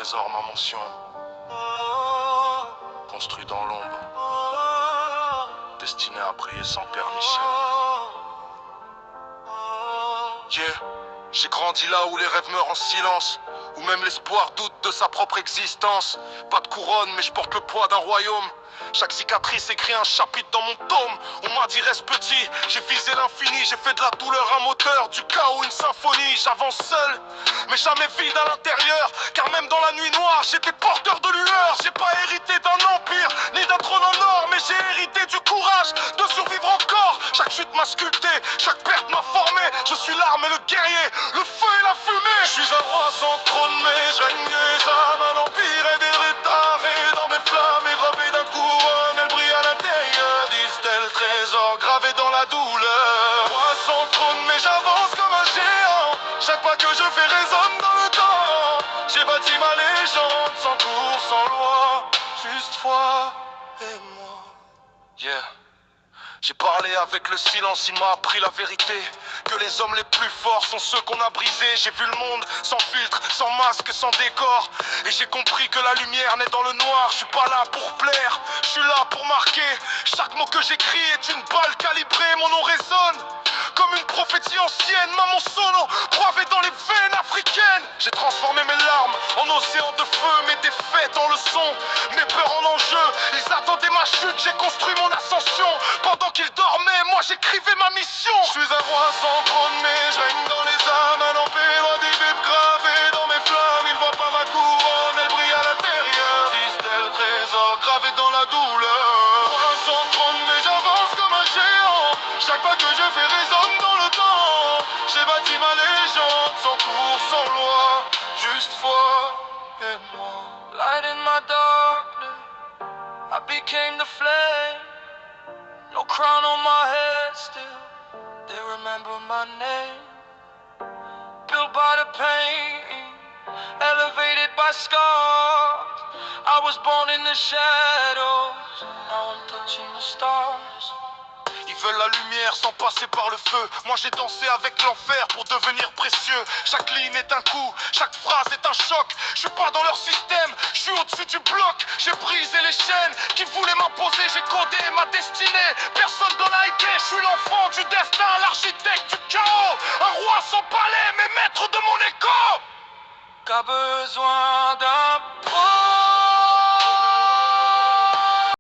trésor, ma mention. Construit dans l'ombre, destiné à briller sans permission. Yeah, j'ai grandi là où les rêves meurent en silence, où même l'espoir doute de sa propre existence. Pas de couronne, mais je porte le poids d'un royaume. Chaque cicatrice écrit un chapitre dans mon tome. On m'a dit reste petit, j'ai visé l'infini. J'ai fait de la douleur un moteur, du chaos une symphonie. J'avance seul, mais jamais vide à l'intérieur. Car même dans la nuit noire, j'étais porteur de lueur. J'ai pas hérité d'un empire, ni d'un trône en or, mais j'ai hérité du courage de survivre encore. Chaque chute m'a sculpté, chaque perte m'a formé. Je suis l'arme et le guerrier, le feu et la fumée. Je suis un roi sans trône, mais je règne des âmes. Un empire et des rétarés dans mes flammes et gravé d'un coup. Elle brille à l'intérieur, disent-elles, trésor gravé dans la douleur. Moi sans trône, mais j'avance comme un géant. Chaque pas que je fais résonne dans le temps. J'ai bâti ma légende, sans tour, sans loi, juste foi et moi. Yeah. J'ai parlé avec le silence, il m'a appris la vérité. Que les hommes les plus forts sont ceux qu'on a brisés. J'ai vu le monde sans filtre, sans masque, sans décor. Et j'ai compris que la lumière naît dans le noir. Je suis pas là pour plaire, je suis là pour marquer. Chaque mot que j'écris est une balle calibrée. Mon nom résonne comme une prophétie ancienne. Maman sono, gravé dans les veines africaines. J'ai transformé mes larmes en océan de feu, mes défaites en leçons, mes peurs en enjeux. Ils attendaient ma chute, j'ai construit mon ascension. Pendant qu'ils dormaient, moi j'écrivais ma mission. Je suis un roi sans trône, mais je règne dans les âmes. Un empire des vivres gravés dans mes flammes. Ils voient pas ma couronne, elle brille à l'intérieur. Disent-elles, trésor gravé dans la douleur. Roi sans trône, mais j'avance comme un géant. Chaque pas que je fais résonne dans le temps. J'ai bâti ma légende, sans cours, sans loi, juste foi et moi. Light in my darkness, I became the flame. No crown on my head still, they remember my name. Built by the pain, elevated by scars. I was born in the shadows, now I'm touching the stars. Ils veulent la lumière sans passer par le feu. Moi j'ai dansé avec l'enfer pour devenir précieux. Chaque ligne est un coup, chaque phrase est un choc. Je suis pas dans leur système, je suis au-dessus du bloc. J'ai brisé les chaînes qui voulaient m'imposer. J'ai codé ma destinée, personne dans la idée. Je suis l'enfant du destin, l'architecte du chaos. Un roi sans palais, mais maître de mon écho. Qu'a besoin d'un